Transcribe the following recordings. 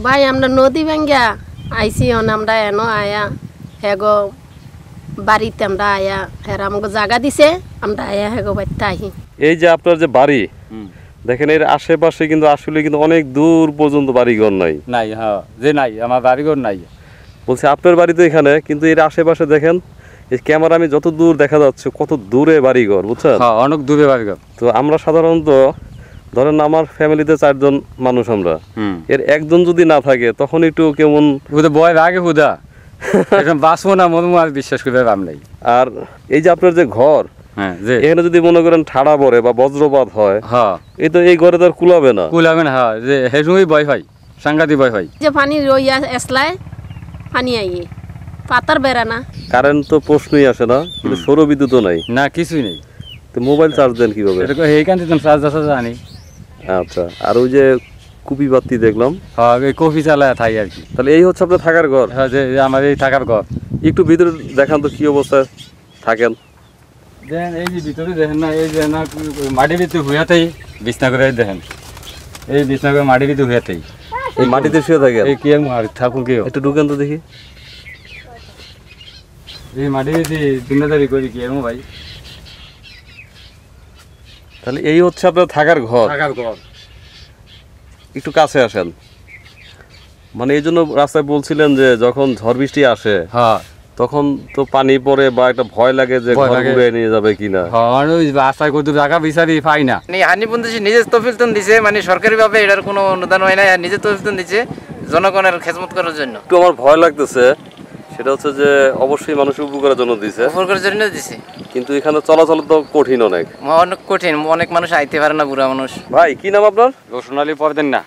ভাই আমরা নদী ভাঙ্গা আইসি আমরা এনো আয়া হেগো বাড়িতে আমরা আয়া হেরা আমাকে জায়গা দিছে আমরা আয়া হেগো বাড়িতে আহি। এই যে আপনার যে বাড়ি দেখেন এর আশেপাশে কিন্তু আসলে কিন্তু অনেক দূর পর্যন্ত বাড়িঘর নাই। নাই, হ্যাঁ যে নাই, আমার বাড়িঘর নাই। বলছি আপনার বাড়ি তো এখানে, কিন্তু এর আশেপাশে দেখেন এই ক্যামেরা আমি যত দূর দেখা যাচ্ছে কত দূরে বাড়িঘর, বুঝছেন? হ্যাঁ অনেক দূরে বাড়িঘর। তো আমরা সাধারণত ধরেন আমার ফ্যামিলিতে 4 জন মানুষ, আমরা এর একজন যদি না থাকে তখন একটু কেমন বয় আগে হুদা বাঁচবো না মনে আর বিশ্বাস করবে পাম নাই। আর এই যে আপনার যে ঘর, এখানে যদি মনে করেন ঠাড়া পড়ে বা বজ্রপাত হয়, হ্যাঁ এই তো এই ঘরে তো আর কুলাবে না। হ্যাঁ যে হেসময় ভয় হয়, সাংঘাতিক ভয় হয়। যে পানি রইয়া আসলায় পানি আইয়ে পাতার বেড়া না, কারেন্ট তো প্রশ্নই আসে না, কিন্তু সৌর বিদ্যুৎও নাই, না কিছুই নেই। তো মোবাইল চার্জ দেন কিভাবে? এইখান থেকে চার্জ আনি। আচ্ছা, আর ওই যে কুপি বাতি দেখলাম, হ্যাঁ এই কফি চালায় থাই আর কি। তাহলে এই হচ্ছে আপনার থাকার ঘর? হ্যাঁ যে আমার এই থাকার ঘর। একটু ভিতরে দেখান তো কি অবস্থায় থাকেন। দেখেন এই যে ভিতরে দেখেন না, এই যে না মাটির ভিতরে হুয়াতেই বিছনা করে দেখেন, এই বিছনা করে মাটির ভিতরে হুয়াতেই এই মাটিতে শুয়ে থাকেন। এই কি থাকুন কি একটু ঢুকেন তো দেখি। এই মাটির ভিতরে দুনিয়াদারি করি কি এমন ভাই। তাহলে এই হচ্ছে আপনার থাকার ঘর। একটু কাছে আসেন, মানে এই জন্য রাস্তায় বলছিলেন যে যখন ঝড় বৃষ্টি আসে, হ্যাঁ তখন তো পানি পড়ে বা একটা ভয় লাগে যে ঘর উড়ে নিয়ে যাবে কিনা। রাস্তায় কত জায়গা বিচারি পাই না। হানিপুন নিজের তহবিল দিছে, মানে সরকারি ভাবে এটার কোনো অনুদান হয় না, নিজের তহবিল দিচ্ছে জনগণের খেদমত করার জন্য। একটু আমার ভয় লাগতেছে, সেটা হচ্ছে যে অবশ্যই মানুষের উপকারের জন্য দিছে, উপকারের জন্য দিছে, কিন্তু এখানে চলাচল তো কঠিন, অনেক কঠিন, অনেক মানুষ আইতে পারে না, বুড়া মানুষ। ভাই কি নাম আপনার? সোনালী পরদেন না।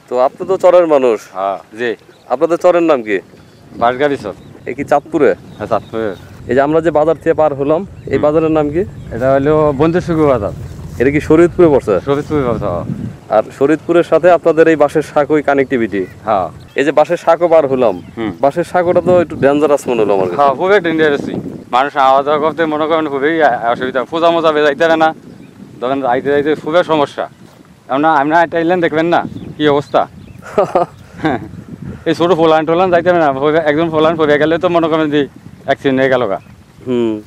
তো আপনি তো চরের মানুষ। হ্যাঁ জি। আপনাদের চরের নাম কি? বাঁশগাড়ি চর। এই কি চাঁদপুরে? হ্যাঁ চাঁদপুরে। এই যে আমরা যে বাজার থেকে পার হলাম, এই বাজারের নাম কি? এটা হলো বন্ধুসুখী বাজার। এটা কি শরীয়তপুরে পড়ছে? শরীয়তপুরে পড়ছে। আর শরীয়তপুরের সাথে আপনাদের এই বাঁশের সাঁকোই কানেক্টিভিটি। হ্যাঁ এই যে বাঁশের সাঁকো পার হলাম, বাঁশের সাঁকোটা তো একটু ডেঞ্জারাস মনে হলো আমার কাছে। হ্যাঁ খুবই ডেঞ্জারাস। মানুষ আওয়া যাওয়া করতে মনে করেন খুবই অসুবিধা, পূজা মোজা বেজাইতে পারে না, ধরেন আইতে যাইতে খুবই সমস্যা। আমরা আইলেন দেখবেন না কি অবস্থা। এই ছোট ফোলান টোলান যাইতে না, একজন ফোলান পড়ে গেলে তো মনে করেন যে অ্যাক্সিডেন্ট হয়ে গেল গা।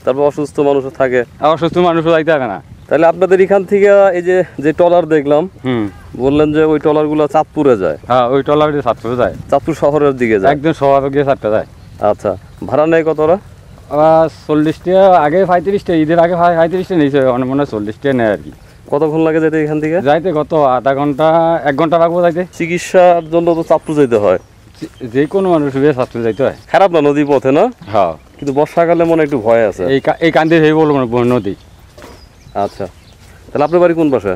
তারপর অসুস্থ মানুষও থাকে, অসুস্থ মানুষও যাইতে পারে না। তাহলে আপনাদের এখান থেকে এই যে ট্রলার দেখলাম, বললেন যে ওই ট্রলার গুলো চাঁদপুরে যায়? হ্যাঁ ওই ট্রলার চাঁদপুরে যায়, চাঁদপুর শহরের দিকে যায়, একদম শহরে গিয়ে চারটা যায়। আচ্ছা, ভাড়া নেয় কত ওরা? 40 টাকা, আগে 35 টাকা, ঈদের আগে 35 টাকা নিয়েছে, মনে হয় 40 টাকা নেয় আর কি। কতক্ষণ লাগে যেতে এখান থেকে? যাইতে কত আধা ঘন্টা 1 ঘন্টা লাগবো যাইতে। চিকিৎসার জন্য তো চাঁদপুর যেতে হয়, যে কোনো মানুষ চাঁদপুর যাইতে হয়। খারাপ না নদী পথে না? হ্যাঁ, কিন্তু বর্ষাকালে মনে একটু ভয় আছে। এই কান্দি হয়ে বলবো নদী। আচ্ছা, তাহলে আপনার বাড়ি কোন পাশে?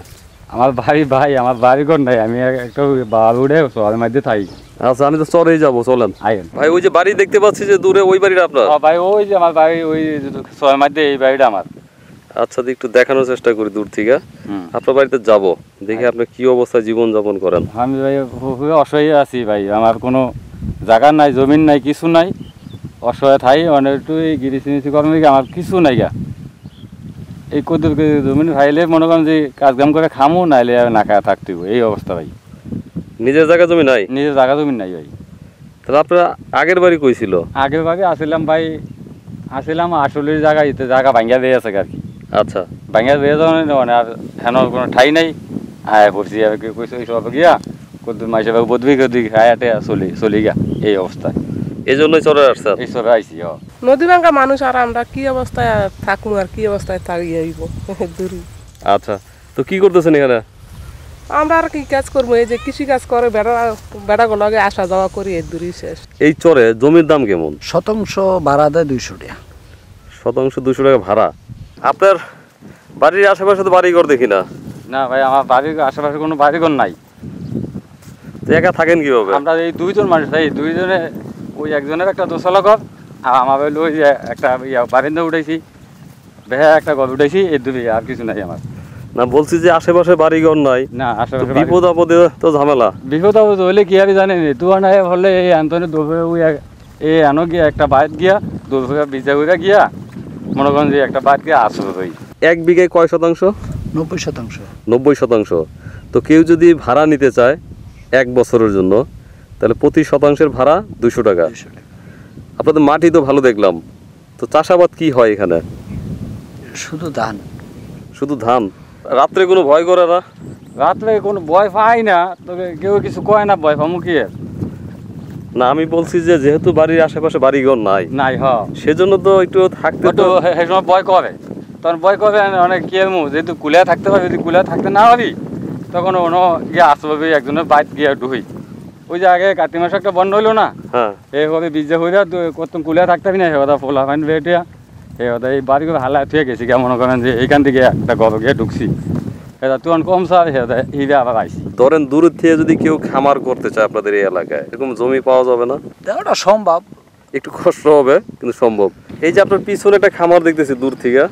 আমার ভাই আমার বাড়ি ঘর নাই, আমি একটা বালুড়ে শহরের মধ্যে থাকি। আচ্ছা, আমি তো চরেই যাবো, চলেন। ভাই ওই যে বাড়ি দেখতে পাচ্ছি যে দূরে, ওই বাড়িটা আপনার? ভাই ওই যে আমার বাড়ি ওই শহরের মধ্যে, এই বাড়িটা আমার। আচ্ছা, একটু দেখানোর চেষ্টা করি দূর থেকে। আপনার বাড়িতে যাব, দেখি আপনি কি অবস্থায় জীবন যাপন করেন। আমি ভাই খুবই অসহায় আছি ভাই, আমার কোনো জায়গা নাই, জমিন নাই, কিছু নাই, অসহায় থাই। অনেক একটু এই গিরিসি কর্মে আমার কিছু নাই গা। এই কত জমিন খাইলে মনে করেন যে কাজ কাম করে খামো, নাইলে না খাওয়া থাকতে এই অবস্থা ভাই। নিজের জায়গা জমি নাই? নিজের জায়গা জমি নাই ভাই। তাহলে আপনার আগের বাড়ি কই ছিল? আগের বাড়ি আসছিলাম ভাই, আসছিলাম আসলের জায়গায়, জায়গা ভাঙ্গা দিয়ে আছে আর কি। আচ্ছা, ভাঙ্গা দিয়ে যাওয়া আর হেন কোনো ঠাই নাই। আয় পড়ছি কইছে সব গিয়া কত মাইসে বদবি কদি খায়াটে চলি গা এই অবস্থায়। এই জন্যই চলে আসছে? এই চলে আইসি। নদী ভাঙ্গা মানুষ, আর আমরা কি অবস্থায় থাকবো আর কি অবস্থায় থাকি আইব দূরি। আচ্ছা, তো কি করতেছেন এখানে? আমরা আর কি কাজ করবো, এই যে কৃষি কাজ করে বেড়াগুলো আসা যাওয়া করি, এই দূরই শেষ। এই চরে জমির দাম কেমন? শতাংশ ভাড়া দেয় 200 টাকা। শতাংশ 200 টাকা ভাড়া? আপনার বাড়ির আশেপাশে তো বাড়িঘর দেখি না। না ভাই, আমার বাড়ির আশেপাশে কোনো বাড়িঘর নাই। তো একা থাকেন কিভাবে? আমরা এই 2 জন মানুষ, এই 2 জনে, ওই একজনের একটা দোতলা ঘর, আর আমার হইলো ওই একটা বারিন্দা উঠেছি, বেহা একটা ঘর উঠেছি, এই দুই, আর কিছু নাই আমার। না, বলছি যে আশেপাশে বাড়িঘর নাই, না আশেপাশে বিপদ আপদে তো ঝামেলা। বিপদ আপদ হইলে কি আর জানেন, তুই না হলে এই আন্তনে দৌড়ে ওই এই আনো গিয়া একটা বাইক গিয়া দৌড়ে বিজা করে গিয়া মনে করেন যে একটা বাইক গিয়া আসলো। ওই 1 বিঘায় কয় শতাংশ? 90 শতাংশ। 90 শতাংশ। তো কেউ যদি ভাড়া নিতে চায় 1 বছরের জন্য, তাহলে প্রতি শতাংশের ভাড়া 200 টাকা। 200 টাকা। আপনাদের মাটি তো ভালো দেখলাম, তো চাষাবাদ কি হয় এখানে? শুধু ধান। শুধু ধান। রাত্রে কোনো ভয় করে না? রাত্রে কোনো ভয় পাই না, তবে কেউ কিছু কয় না, ভয় পামু কি আর? না, আমি বলছি যে যেহেতু বাড়ির আশেপাশে বাড়িঘর নাই, নাই সেজন্য তো একটু থাকতে তো সেই সময় ভয় করে, তখন ভয় করে অনেক কি আর যেহেতু কুলে থাকতে পারি, যদি কুলে থাকতে না পারি তখন অন্য গিয়ে আসবে একজনের বাইক গিয়ে ঢুই। ওই যে আগে কার্তিক মাসে একটা বন্ধ হইলো না, হ্যাঁ, এইভাবে বীজ হইলে কত কুলে থাকতে পারি না, সে কথা ফোলা ফাইন বেটিয়া সে কথা এই বাড়ি করে হালা থুয়ে গেছি, কেমন করেন যে এইখান থেকে একটা গরু গিয়ে ঢুকছি, এটা তুই কম স্যার সেটা হিরে আবার আইসি। ধরেন দূরের থেকে যদি কেউ খামার করতে চায় আপনাদের এই এলাকায়, এরকম জমি পাওয়া যাবে না? ওটা সম্ভব, একটু কষ্ট হবে কিন্তু সম্ভব। এই যে আপনার পিছনে একটা খামার দেখতেছি দূর থেকে,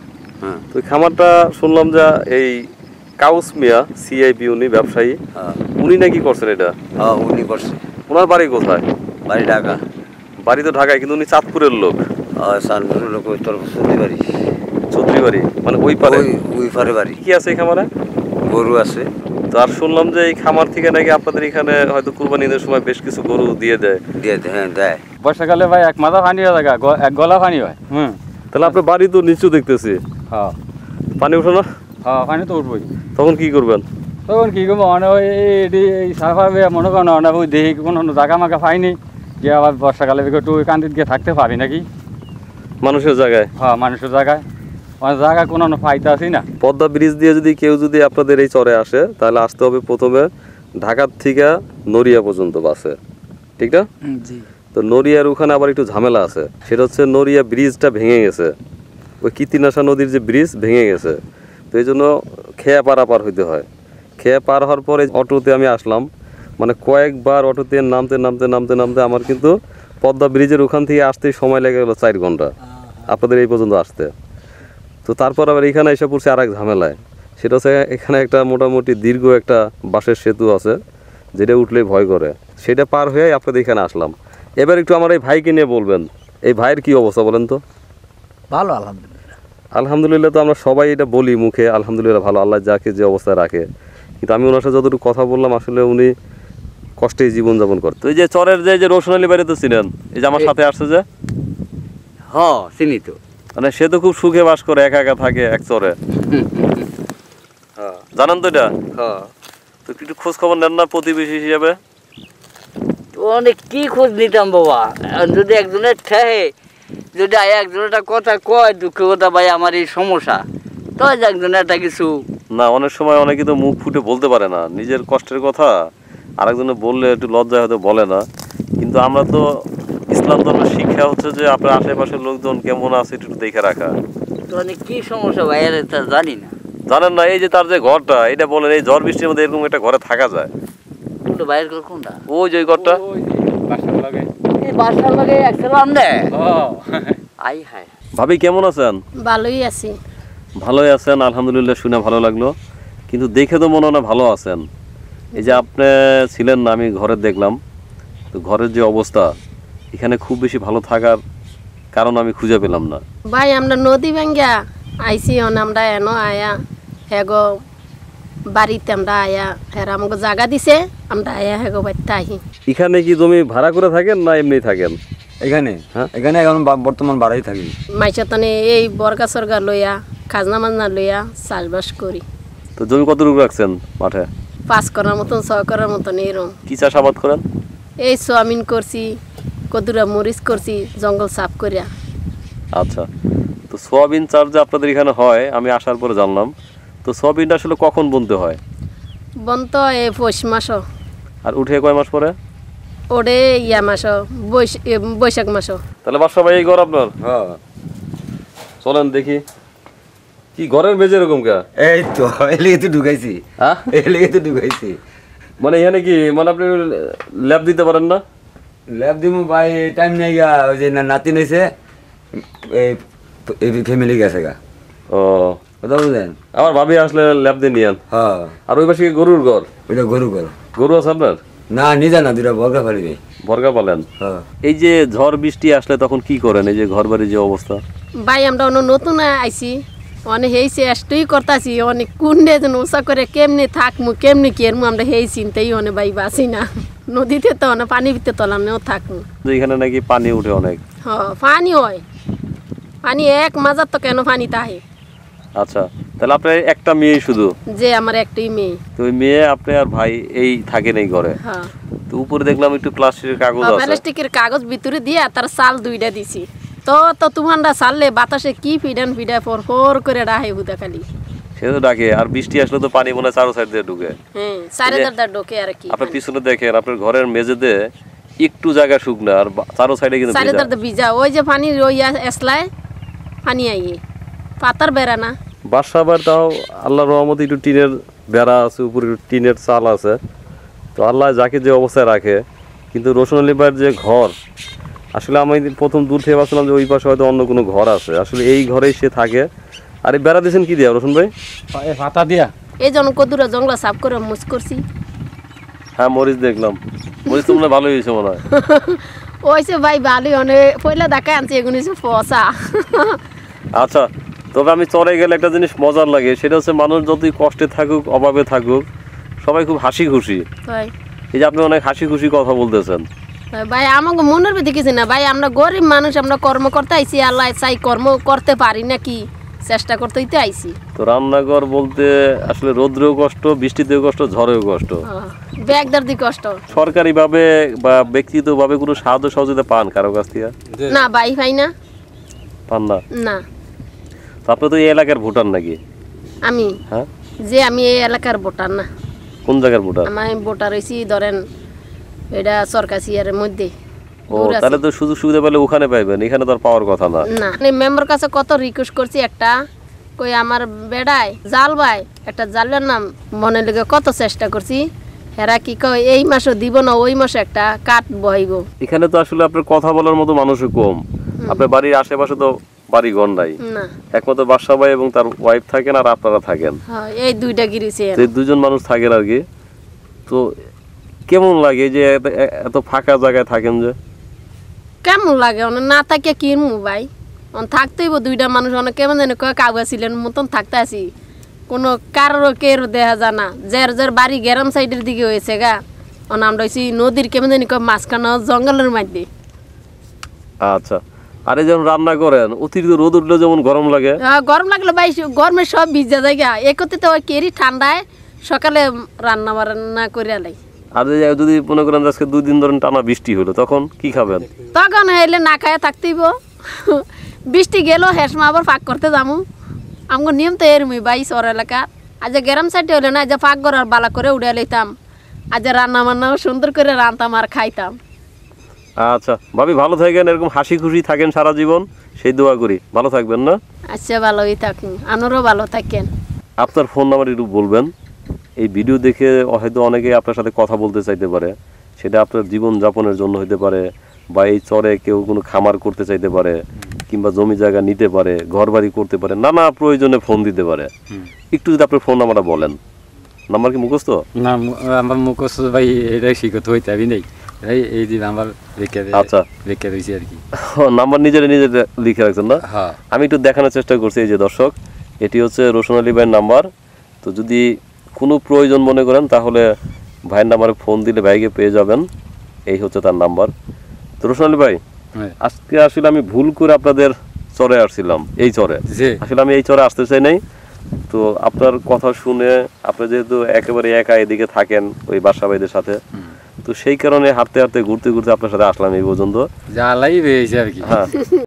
তো ওই খামারটা শুনলাম যে এই কাউস মিয়া সিআইপি, উনি ব্যবসায়ী, উনি নাকি করছেন এটা? হ্যাঁ উনি করছে। ওনার বাড়ি কোথায়? বাড়ি ঢাকা। বাড়ি তো ঢাকায়, কিন্তু উনি চাঁদপুরের লোক। চাঁদপুরের লোক, ওই তোর চৌধুরী বাড়ি। চৌধুরী বাড়ি মানে ওই পারে? ওই পারে বাড়ি। কি আছে এই খামারে? গরু আছে। তো আর শুনলাম যে এই খামার থেকে নাকি আপনাদের এখানে হয়তো কুরবানি ঈদের সময় বেশ কিছু গরু দিয়ে দেয়। হ্যাঁ দেয়। বর্ষাকালে ভাই এক মাথা পানি হয়ে যায়, এক গলা পানি হয়। তাহলে আপনার বাড়ি তো নিচু দেখতেছি, হ্যাঁ পানি ওঠে না? হ্যাঁ পানি তো উঠবই। তখন কি করবেন? তখন কি করবো, মানে ওই এই সাফা মনে করেন অনেক ওই দেখি কোনো জায়গা মাকা পাইনি, গিয়ে আবার বর্ষাকালে একটু ওই কান্দিত গিয়ে থাকতে পারি নাকি মানুষের জায়গায়? হ্যাঁ মানুষের জায়গায়, অনেক জায়গায় কোনো ফাইতে আসি না। পদ্মা ব্রিজ দিয়ে যদি কেউ যদি আপনাদের এই চরে আসে, তাহলে আসতে হবে প্রথমে ঢাকার থেকে নড়িয়া পর্যন্ত বাসে, ঠিক না? জি। তো নড়িয়ার ওখানে আবার একটু ঝামেলা আছে, সেটা হচ্ছে নড়িয়া ব্রিজটা ভেঙে গেছে, ওই কীর্তিনাশা নদীর যে ব্রিজ ভেঙে গেছে, তো এই জন্য খেয়া পারাপার হইতে হয়। খেয়া পার হওয়ার পরে অটোতে আমি আসলাম, মানে কয়েকবার অটোতে নামতে নামতে নামতে নামতে আমার কিন্তু পদ্মা ব্রিজের ওখান থেকে আসতেই সময় লেগে গেলো 4 ঘন্টা আপনাদের এই পর্যন্ত আসতে। তো তারপর আবার এখানে এসে পড়ছে আর এক ঝামেলায়, সেটা হচ্ছে এখানে একটা মোটামুটি দীর্ঘ একটা বাঁশের সেতু আছে, যেটা উঠলেই ভয় করে, সেটা পার হয়ে আপনাদের এখানে আসলাম। এবার একটু আমার এই ভাইকে নিয়ে বলবেন, এই ভাইয়ের কি অবস্থা বলেন তো? ভালো, আলহামদুলিল্লাহ। আলহামদুলিল্লাহ তো আমরা সবাই এটা বলি মুখে, আলহামদুলিল্লাহ ভালো, আল্লাহ যাকে যে অবস্থায় রাখে, কিন্তু আমি ওনার সাথে যতটুকু কথা বললাম আসলে উনি কষ্টেই জীবনযাপন করতো। এই যে চরের যে রোশন আলী বাড়ি তো ছিলেন, এই যে আমার সাথে আসছে যে, হ্যাঁ চিনি তো। মানে সে তো খুব সুখে বাস করে, একা একা থাকে এক চরে, জানেন তো এটা? হ্যাঁ। তো একটু খোঁজ খবর নেন না প্রতিবেশী হিসাবে? তো অনেক কি খোঁজ নিতাম বাবা, যদি একজনের ঠেহে, যদি একজনের একটা কথা কয় দুঃখ কথা, ভাই আমার এই সমস্যা, তো একজনের একটা কিছু না, অনেক সময় অনেকে তো মুখ ফুটে বলতে পারে না নিজের কষ্টের কথা, আরেকজনে বললে একটু লজ্জায় হয়তো বলে না, কিন্তু আমরা তো ইসলাম ধর্মের শিক্ষা হচ্ছে যে আপনার আশেপাশের লোকজন কেমন আছে একটু দেখে রাখা। তো অনেক কি সমস্যা ভাই, আর তা জানি না। জানেন না, এই যে তার যে ঘরটা, এটা বলেন এই ঝড় বৃষ্টির মধ্যে এরকম একটা ঘরে থাকা যায়? কোনটা বাইরের ঘর কোনটা? ওই যে ওই ঘরটা, এই বাসার লাগে একসালাম দে। আই হায়। ভাবি কেমন আছেন? ভালোই আছি। ভালোই আছেন, আলহামদুলিল্লাহ, শুনে ভালো লাগলো, কিন্তু দেখে তো মনে হয় না ভালো আছেন। এই যে আপনি ছিলেন না, আমি ঘরে দেখলাম, তো ঘরের যে অবস্থা, এখানে খুব বেশি ভালো থাকার কারণ আমি খুঁজে পেলাম না। ভাই আমরা নদী ভাঙ্গা আইসি, আমরা এনো আয়া হেগো বাড়িতে আমরা আয়া, হেরা আমাকে জায়গা দিছে, আমরা আয়া হেগো বাড়িতে আহি। এখানে কি জমি ভাড়া করে থাকেন না এমনি থাকেন? এখানে হ্যাঁ, এখানে এখন বর্তমান বাড়াই থাকি। মাইসতনে এই বর্গা সরগা লইয়া খাজনা মাজনা লইয়া চাষবাস করি। তো জমি কতটুকু রাখছেন মাঠে? 5 করার মতন 6 করার মতন এরম। কি চাষাবাদ করেন? এই সোয়াবিন করছি, কদুরা মরিচ করছি, জঙ্গল সাফ করিয়া। আচ্ছা, তো সোয়াবিন চাষ যে আপনাদের এখানে হয় আমি আসার পরে জানলাম, তো সোয়াবিনটা আসলে কখন বুনতে হয়? বন্ত এই পৌষ মাস, আর উঠে কয় মাস পরে? ওডে ইয়া মাস, বৈশাখ মাস। তাহলে বাসা ভাই এই ঘর আপনার? হ্যাঁ। চলেন দেখি, কি ঘরের মেঝে এরকম কা? এই তো এলিগে তো ঢুকাইছি। হ্যাঁ, এলিগে তো ঢুকাইছি। মানে এখানে কি মানে আপনি ল্যাব দিতে পারেন না? ল্যাব দিমু ভাই, টাইম নাই গা, ওই যে নাতি নইছে, এই ফ্যামিলি গেছে গা। ও কথা বুঝলেন? আমার ভাবি আসলে ল্যাব দিয়ে নিয়েন। হ্যাঁ। আর ওই পাশে কি গরুর ঘর? ওইটা গরু ঘর। গরু আছে আপনার? না নিজা না, দুটা বর্গা ফালিবে। বর্গা পালেন? হ্যাঁ। এই যে ঝড় বৃষ্টি আসলে তখন কি করেন, এই যে ঘর বাড়ির যে অবস্থা? ভাই আমরা নতুন আইছি, অনেক হেই চেষ্টাই করতেছি, অনেক কুন্ডে যেন উষা করে কেমনি থাকমু কেমনি কেরমু, আমরা হেই চিন্তাই অনেক ভাই বাসি না। নদীতে তো না পানি ভিতরে তলানেও থাকুন। যে এখানে নাকি পানি উঠে অনেক। পানি হয়, পানি এক মাজার তো কেন পানি তাহে। আচ্ছা, তাহলে আপনার একটা মেয়ে শুধু? যে আমার একটাই মেয়ে। তো ওই মেয়ে আপনি আর ভাই এই থাকেন এই ঘরে? হ্যাঁ। তো উপরে দেখলাম একটু প্লাস্টিকের কাগজ আছে। প্লাস্টিকের কাগজ ভিতরে দিয়ে তার চাল 2টা দিছি। তো তুমানরা চাললে বাতাসে কি ফিডান ফর ফর করে রাহে হুদা খালি। সে তো ডাকে, আর বৃষ্টি আসলে তো পানি মনে হয় চারো সাইড দিয়ে ঢুকে। হ্যাঁ, চারিদারটা ঢোকে আর কি। আপনার পিছনে দেখেন আপনার ঘরের মেঝেতে একটু জায়গা শুকনা, আর চারো সাইডে কিন্তু চারিদারটা ভিজা। ওই যে পানি ওই আসলায় পানি আইয়ে, পাতার বেড়া না। বাসা আবার তাও আল্লাহর রহমতে একটু টিনের বেড়া আছে, উপরে একটু টিনের চাল আছে। তো আল্লাহ যাকে যে অবস্থায় রাখে, কিন্তু রোশন আলী ভাইয়ের যে ঘর, আসলে আমি প্রথম দূর থেকে ভাবছিলাম যে ওই পাশে হয়তো অন্য কোনো ঘর আছে, আসলে এই ঘরেই সে থাকে। আর এই বেড়া দিয়েছেন কি দিয়া রোশন ভাই? পাতা দিয়া। এই জন্য কদুরা জঙ্গলা সাফ করে মুছ করছি। হ্যাঁ, মরিচ দেখলাম, মরিচ তো মনে হয় ভালোই হয়েছে মনে হয়। ওইসে ভাই ভালোই অনেক পয়লা দেখায় আনছে, এগুলো হচ্ছে পচা। আচ্ছা, তবে আমি চরে গেলে একটা জিনিস মজার লাগে, সেটা হচ্ছে মানুষ যতই কষ্টে থাকুক, অভাবে থাকুক, সবাই খুব হাসি খুশি। এই যে আপনি অনেক হাসি খুশি কথা বলতেছেন ভাই, আমাকে মনের ভিতরে কিছু না ভাই, আমরা গরিব মানুষ, আমরা কর্ম করতে আইছি, আল্লাহ চাই কর্ম করতে পারি নাকি, চেষ্টা করতেই তো আইছি। তো রান্নাঘর বলতে আসলে রোদ্রেও কষ্ট, বৃষ্টিতেও কষ্ট, ঝড়েও কষ্ট, ব্যাগদার দি কষ্ট। সরকারি ভাবে বা ব্যক্তিগত ভাবে কোনো সাহায্য সহযোগিতা পান কারো কাছ থেকে? না ভাই, ভাই না, পান না। না। তো আপনি তো এই এলাকার ভোটার নাকি? আমি? হ্যাঁ, যে আমি এই এলাকার ভোটার না। কোন জায়গার ভোটার? আমি ভোটার হইছি ধরেন এটা সরকারিয়ার মধ্যে। ও, তাহলে তো সুযোগ সুবিধা পেলে ওখানে পাইবেন, এখানে তো আর পাওয়ার কথা না। না, মেম্বার কাছে কত রিকোয়েস্ট করছি, একটা কই আমার বেড়ায় জাল ভাই, একটা জালের নাম মনে লেগে কত চেষ্টা করছি, হেরা কি কয় এই মাসও দিব না, ওই মাসে একটা কাঠ বইব। এখানে তো আসলে আপনার কথা বলার মতো মানুষও কম। আপনার বাড়ির আশেপাশে তো বাড়ি ঘর নাই, একমাত্র বাদশা ভাই এবং তার ওয়াইফ থাকেন আর আপনারা থাকেন। এই 2টা গিরিছে, এই 2জন মানুষ থাকেন আর কি। তো কেমন লাগে যে এত ফাঁকা জায়গায় থাকেন? যে কেমন লাগে না থাকে কিনমু ভাই, থাকতেইব 2টা মানুষ, অনেক কেমন জানি কয় কাগজ ছিলেন মতন থাকতে আসি, কোনো কারোর কেউ দেখা যায় না। যার বাড়ি গ্রাম সাইডের দিকে হয়েছে গা, আমরা হয়েছি নদীর কেমন জানি কয় মাঝখানে জঙ্গলের মধ্যে। আচ্ছা, আর এই যেমন রান্না করেন, অতিরিক্ত রোদ উঠলে যেমন গরম লাগে। গরম লাগলে ভাই গরমে সব ভিজা যায় গা, একতে তো কেরি ঠান্ডায় সকালে রান্না বান্না করে আলাই। আর যদি মনে করেন আজকে 2 দিন ধরে টানা বৃষ্টি হলো, তখন কি খাবেন? তখন এলে না খায় থাকতেইব, বৃষ্টি গেল হেসমা আবার ফাঁক করতে যাবো। আমার নিয়ম তো এরমই ভাই শহর এলাকা। আজ গ্রাম সাইডে হলে না, আজ ফাঁক ঘর আর বালা করে উড়ে লইতাম, আজ রান্না বান্নাও সুন্দর করে রান্তাম আর খাইতাম। আচ্ছা ভাবি, ভালো থাকেন, এরকম হাসি খুশি থাকেন সারা জীবন, সেই দোয়া করি। ভালো থাকবেন না? আচ্ছা, ভালোই থাকুন, আপনারও ভালো থাকেন। আপনার ফোন নাম্বার একটু বলবেন? এই ভিডিও দেখে হয়তো অনেকে আপনার সাথে কথা বলতে চাইতে পারে, সেটা আপনার জীবন যাপনের জন্য হতে পারে, বা এই চরে কেউ কোনো খামার করতে চাইতে পারে, কিংবা জমি জায়গা নিতে পারে, ঘর বাড়ি করতে পারে, নানা প্রয়োজনে ফোন দিতে পারে। একটু যদি আপনার ফোন নাম্বারটা বলেন। নাম্বার কি মুখস্থ? না, আমার মুখস্থ ভাই এটাই শিখতে হইতে আমি নেই, এই যে নাম্বার লিখে। আচ্ছা, লিখে দিয়েছি আর কি। নাম্বার নিজে লিখে রাখছেন না? আমি একটু দেখানোর চেষ্টা করছি। এই যে দর্শক, এটি হচ্ছে রোশন আলী ভাইয়ের নাম্বার। তো যদি কোনো প্রয়োজন মনে করেন, তাহলে ভাইয়ের নাম্বারে ফোন দিলে ভাইকে পেয়ে যাবেন। এই হচ্ছে তার নাম্বার। তো রোশন আলী ভাই, আজকে আসলে আমি ভুল করে আপনাদের চরে আসছিলাম, এই চরে। আসলে আমি এই চরে আসতে চাই নাই। তো আপনার কথা শুনে, আপনি যেহেতু একেবারে একা এদিকে থাকেন ওই বাসা ভাইদের সাথে, তো সেই কারণে হাঁটতে হাঁটতে ঘুরতে ঘুরতে আপনার সাথে আসলাম এই পর্যন্ত। জ্বালাই হয়েছে আর কি। হ্যাঁ।